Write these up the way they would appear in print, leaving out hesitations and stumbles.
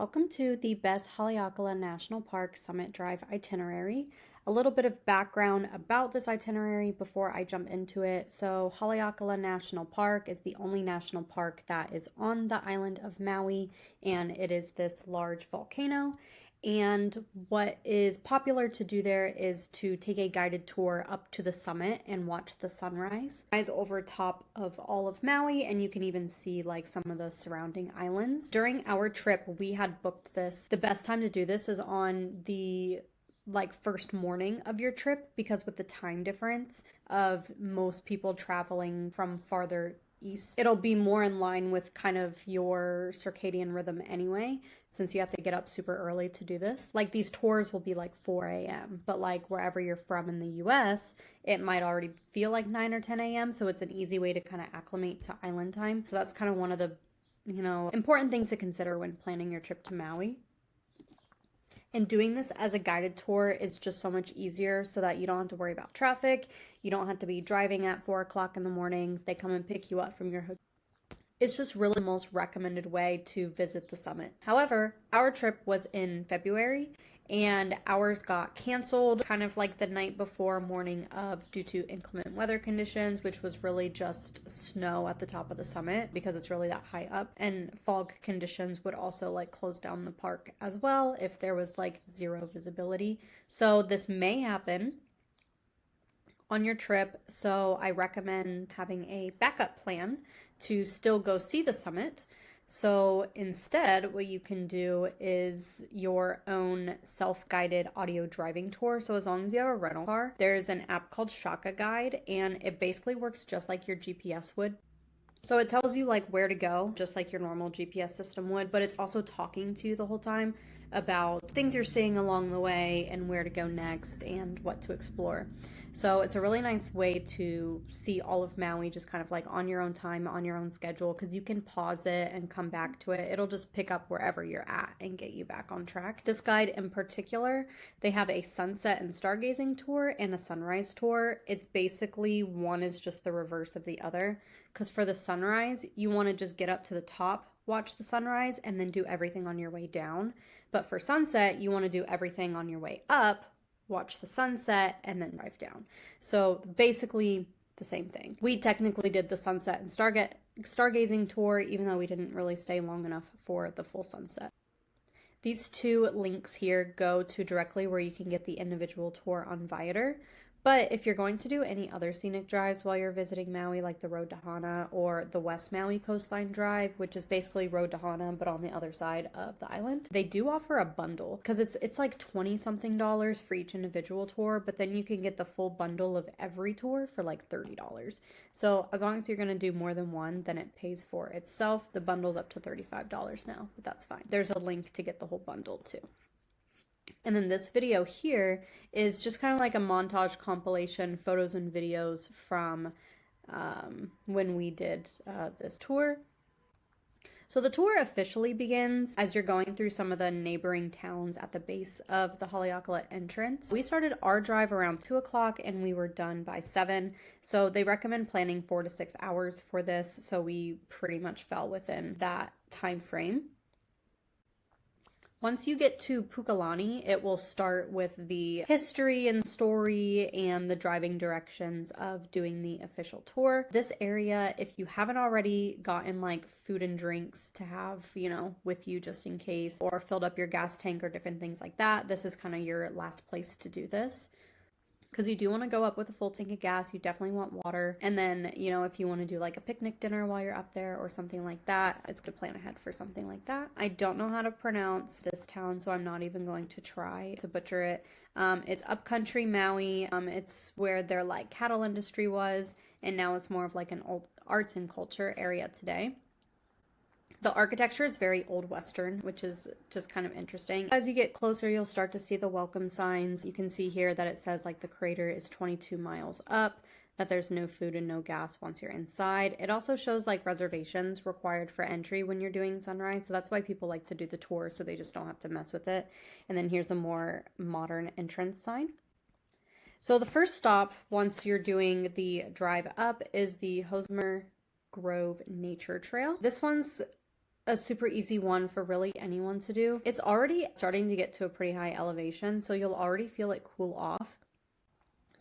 Welcome to the Best Haleakala National Park Summit Drive itinerary. A little bit of background about this itinerary before I jump into it. So Haleakala National Park is the only national park that is on the island of Maui, and it is this large volcano. And what is popular to do there is to take a guided tour up to the summit and watch the sunrise. Rise over top of all of Maui, and you can even see like some of the surrounding islands. During our trip, we had booked this. The best time to do this is on the first morning of your trip, because with the time difference of most people traveling from farther east, it'll be more in line with kind of your circadian rhythm anyway, since you have to get up super early to do this. Like, these tours will be like 4 a.m., but like wherever you're from in the US, it might already feel like 9 or 10 a.m., so it's an easy way to kind of acclimate to island time. So that's kind of one of the, important things to consider when planning your trip to Maui. And doing this as a guided tour is just so much easier, so that you don't have to worry about traffic. You don't have to be driving at 4 o'clock in the morning. They come and pick you up from your hotel. It's just really the most recommended way to visit the summit. However, our trip was in February, and ours got canceled kind of like the night before, morning of, due to inclement weather conditions, which was really just snow at the top of the summit because it's really that high up. And fog conditions would also like close down the park as well if there was like zero visibility. So this may happen on your trip, so I recommend having a backup plan to still go see the summit. So instead, what you can do is your own self-guided audio driving tour. So as long as you have a rental car, there's an app called Shaka Guide, and it basically works just like your GPS would. So it tells you like where to go, just like your normal GPS system would, but it's also talking to you the whole time about things you're seeing along the way and where to go next and what to explore. So it's a really nice way to see all of Maui just kind of like on your own time, on your own schedule, because you can pause it and come back to it. It'll just pick up wherever you're at and get you back on track. This guide in particular, they have a sunset and stargazing tour and a sunrise tour. It's basically, one is just the reverse of the other, because for the sunrise, you want to just get up to the top, watch the sunrise, and then do everything on your way down. But for sunset, you want to do everything on your way up, watch the sunset, and then drive down. So basically the same thing. We technically did the sunset and stargazing tour, even though we didn't really stay long enough for the full sunset. These two links here go to directly where you can get the individual tour on Viator. But if you're going to do any other scenic drives while you're visiting Maui, like the Road to Hana or the West Maui Coastline Drive, which is basically Road to Hana but on the other side of the island, they do offer a bundle, because it's like $20-something for each individual tour, but then you can get the full bundle of every tour for like $30. So as long as you're going to do more than one, then it pays for itself. The bundle's up to $35 now, but that's fine. There's a link to get the whole bundle too. And then this video here is just kind of like a montage compilation, photos and videos from when we did this tour. So the tour officially begins as you're going through some of the neighboring towns at the base of the Haleakala entrance. We started our drive around 2 o'clock and we were done by 7. So they recommend planning 4 to 6 hours for this. So we pretty much fell within that time frame. Once you get to Pukalani, it will start with the history and story and the driving directions of doing the official tour. This area, if you haven't already gotten like food and drinks to have, with you just in case, or filled up your gas tank or different things like that, this is kind of your last place to do this. Because you do want to go up with a full tank of gas. You definitely want water. And then, if you want to do like a picnic dinner while you're up there or something like that, it's good to plan ahead for something like that. I don't know how to pronounce this town, so I'm not even going to try to butcher it. It's upcountry Maui. It's where their like cattle industry was, and now it's more of like an old arts and culture area today. The architecture is very old Western, which is just kind of interesting. As you get closer, you'll start to see the welcome signs. You can see here that it says like the crater is 22 miles up, that there's no food and no gas once you're inside. It also shows like reservations required for entry when you're doing sunrise. So that's why people like to do the tour, so they just don't have to mess with it. And then here's a more modern entrance sign. So the first stop, once you're doing the drive up, is the Hosmer Grove Nature Trail. This one's a super easy one for really anyone to do. It's already starting to get to a pretty high elevation, so you'll already feel it cool off.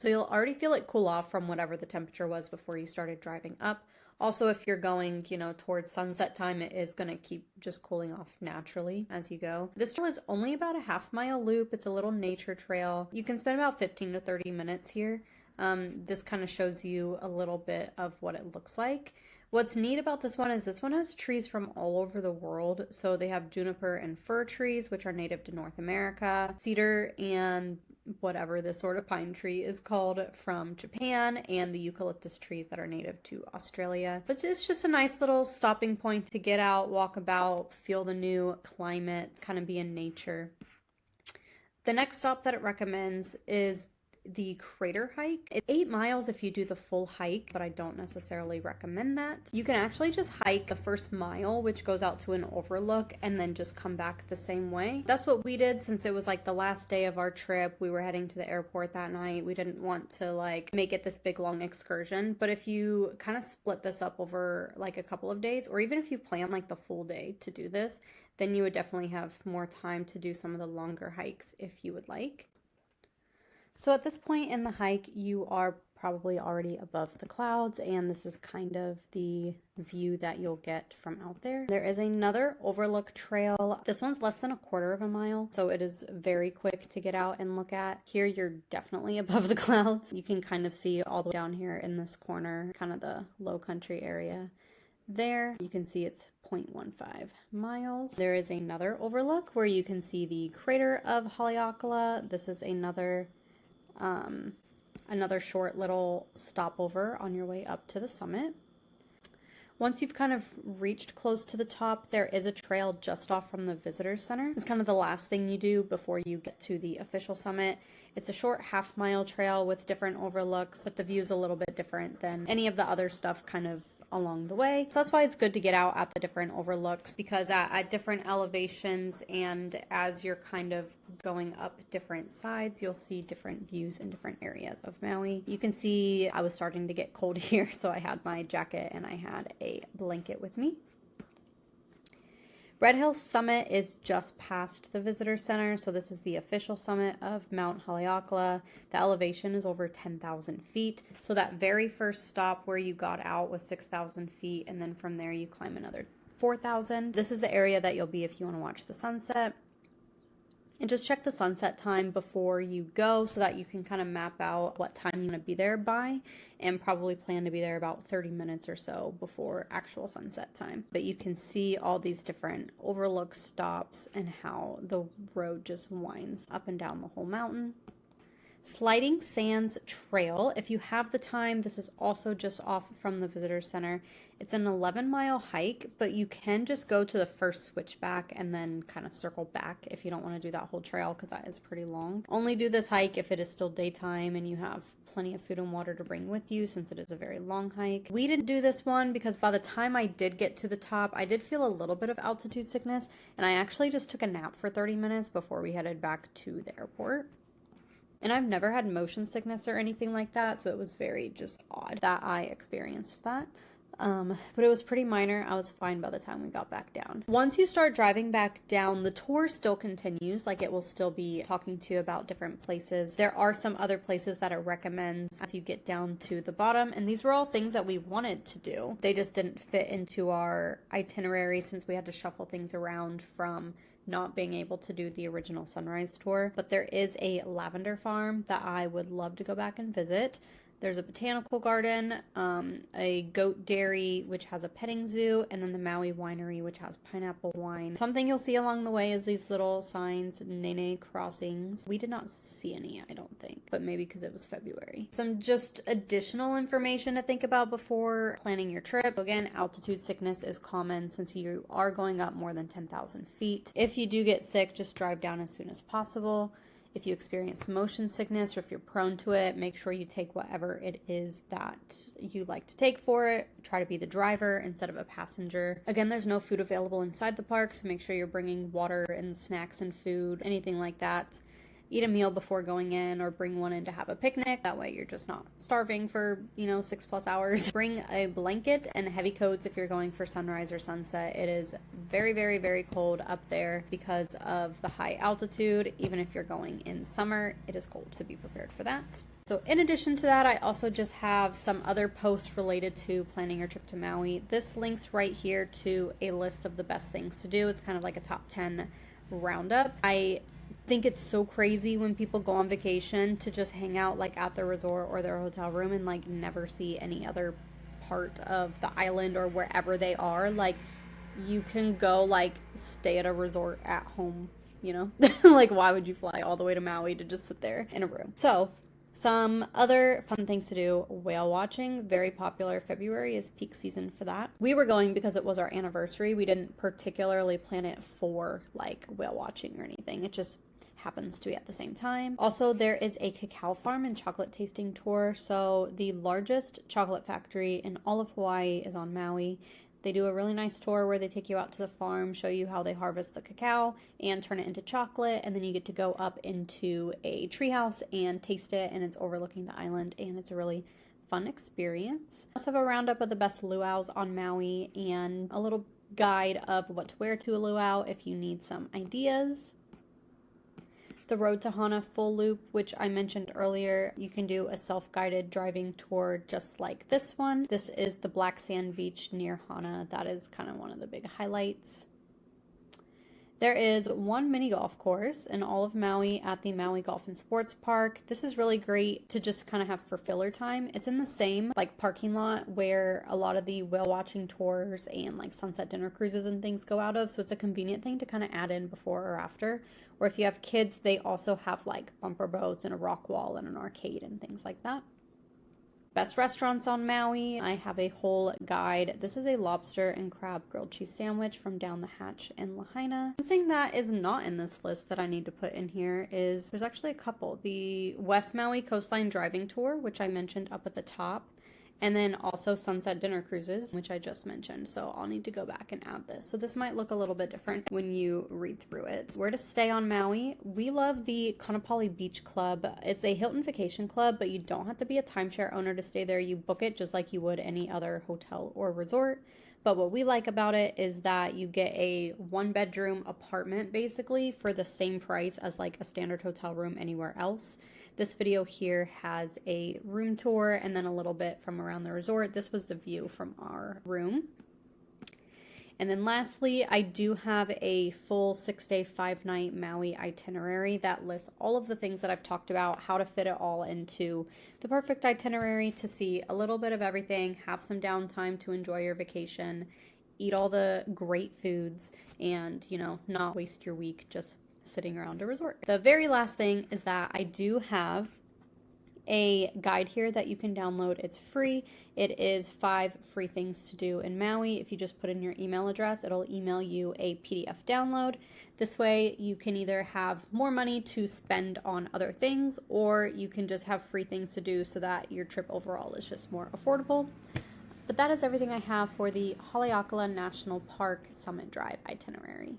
From whatever the temperature was before you started driving up. Also, if you're going, towards sunset time, it is going to keep just cooling off naturally as you go. This trail is only about a half-mile loop. It's a little nature trail. You can spend about 15 to 30 minutes here. This kind of shows you a little bit of what it looks like. What's neat about this one is this one has trees from all over the world. So they have juniper and fir trees, which are native to North America, cedar and whatever this sort of pine tree is called from Japan, and the eucalyptus trees that are native to Australia. But it's just a nice little stopping point to get out, walk about, feel the new climate, kind of be in nature. The next stop that it recommends is the crater hike. It's 8 miles if you do the full hike, but I don't necessarily recommend that. You can actually just hike the first mile, which goes out to an overlook, and then just come back the same way. That's what we did since it was like the last day of our trip. We were heading to the airport that night. We didn't want to like make it this big long excursion, but if you kind of split this up over like a couple of days, or even if you plan like the full day to do this, then you would definitely have more time to do some of the longer hikes if you would like. So at this point in the hike, you are probably already above the clouds, and this is kind of the view that you'll get from out there. There is another overlook trail. This one's less than a quarter of a mile, so it is very quick to get out and look at. Here, you're definitely above the clouds. You can kind of see all the way down here in this corner, kind of the low country area. There, you can see it's 0.15 miles. There is another overlook where you can see the crater of Haleakala. This is another short little stopover on your way up to the summit. Once you've kind of reached close to the top, there is a trail just off from the visitor center. It's kind of the last thing you do before you get to the official summit. It's a short half-mile trail with different overlooks, but the view is a little bit different than any of the other stuff kind of along the way. So that's why it's good to get out at the different overlooks, because at different elevations and as you're kind of going up different sides, you'll see different views in different areas of Maui. You can see I was starting to get cold here, so I had my jacket and I had a blanket with me. Red Hill Summit is just past the visitor center, so this is the official summit of Mount Haleakala. The elevation is over 10,000 feet, so that very first stop where you got out was 6,000 feet, and then from there you climb another 4,000. This is the area that you'll be if you want to watch the sunset. And just check the sunset time before you go so that you can kind of map out what time you want to be there by, and probably plan to be there about 30 minutes or so before actual sunset time. But you can see all these different overlook stops and how the road just winds up and down the whole mountain. Sliding Sands Trail, if you have the time, this is also just off from the visitor center. It's an 11-mile hike, but you can just go to the first switchback and then kind of circle back if you don't want to do that whole trail, because that is pretty long. Only do this hike if it is still daytime and you have plenty of food and water to bring with you, since it is a very long hike. We didn't do this one because by the time I did get to the top, I did feel a little bit of altitude sickness, and I actually just took a nap for 30 minutes before we headed back to the airport. And I've never had motion sickness or anything like that, so it was very just odd that I experienced that. But it was pretty minor. I was fine by the time we got back down. Once you start driving back down, the tour still continues. Like, it will still be talking to you about different places. There are some other places that it recommends as you get down to the bottom, and these were all things that we wanted to do. They just didn't fit into our itinerary since we had to shuffle things around from not being able to do the original sunrise tour. But there is a lavender farm that I would love to go back and visit. There's a botanical garden, a goat dairy, which has a petting zoo, and then the Maui winery, which has pineapple wine. Something you'll see along the way is these little signs, Nene crossings. We did not see any, I don't think, but maybe because it was February. Some just additional information to think about before planning your trip. Again, altitude sickness is common since you are going up more than 10,000 feet. If you do get sick, just drive down as soon as possible. If you experience motion sickness or if you're prone to it, make sure you take whatever it is that you like to take for it. Try to be the driver instead of a passenger. Again, there's no food available inside the park, so make sure you're bringing water and snacks and food, anything like that. eat a meal before going in or bring one in to have a picnic. That way you're just not starving for, 6+ hours. Bring a blanket and heavy coats if you're going for sunrise or sunset. It is very, very, very cold up there because of the high altitude. Even if you're going in summer, it is cold, to be prepared for that. So in addition to that, I also just have some other posts related to planning your trip to Maui. This links right here to a list of the best things to do. It's kind of like a top 10 roundup. I think it's so crazy when people go on vacation to just hang out like at the resort or their hotel room and like never see any other part of the island or wherever they are. Like, you can go like stay at a resort at home, like, why would you fly all the way to Maui to just sit there in a room? So some other fun things to do: whale watching, very popular. February is peak season for that. We were going because it was our anniversary. We didn't particularly plan it for like whale watching or anything. It just happens to be at the same time. Also, there is a cacao farm and chocolate tasting tour. So the largest chocolate factory in all of Hawaii is on Maui. They do a really nice tour where they take you out to the farm, show you how they harvest the cacao and turn it into chocolate, and then you get to go up into a treehouse and taste it, and it's overlooking the island, and it's a really fun experience. I also have a roundup of the best luau's on Maui and a little guide of what to wear to a luau if you need some ideas. The Road to Hana full loop, which I mentioned earlier, you can do a self-guided driving tour just like this one. This is the Black Sand Beach near Hana. That is kind of one of the big highlights. There is one mini golf course in all of Maui at the Maui Golf and Sports Park. This is really great to just kind of have for filler time. It's in the same like parking lot where a lot of the whale watching tours and like sunset dinner cruises and things go out of. So it's a convenient thing to kind of add in before or after. Or if you have kids, they also have like bumper boats and a rock wall and an arcade and things like that. Best restaurants on Maui. I have a whole guide. This is a lobster and crab grilled cheese sandwich from Down the Hatch in Lahaina. Something that is not in this list that I need to put in here is there's actually a couple. The West Maui Coastline Driving Tour, which I mentioned up at the top, and then also sunset dinner cruises, which I just mentioned. So I'll need to go back and add this. So this might look a little bit different when you read through it. Where to stay on Maui. We love the Kaanapali Beach Club. It's a Hilton vacation club, but you don't have to be a timeshare owner to stay there. You book it just like you would any other hotel or resort. But what we like about it is that you get a 1-bedroom apartment basically for the same price as like a standard hotel room anywhere else. This video here has a room tour and then a little bit from around the resort. This was the view from our room. And then lastly, I do have a full 6-day, 5-night Maui itinerary that lists all of the things that I've talked about, how to fit it all into the perfect itinerary to see a little bit of everything, have some downtime to enjoy your vacation, eat all the great foods, and, not waste your week just sitting around a resort. The very last thing is that I do have a guide here that you can download. It's free. It is 5 free things to do in Maui. If you just put in your email address, it'll email you a PDF download. This way you can either have more money to spend on other things, or you can just have free things to do so that your trip overall is just more affordable. But that is everything I have for the Haleakala National Park Summit Drive itinerary.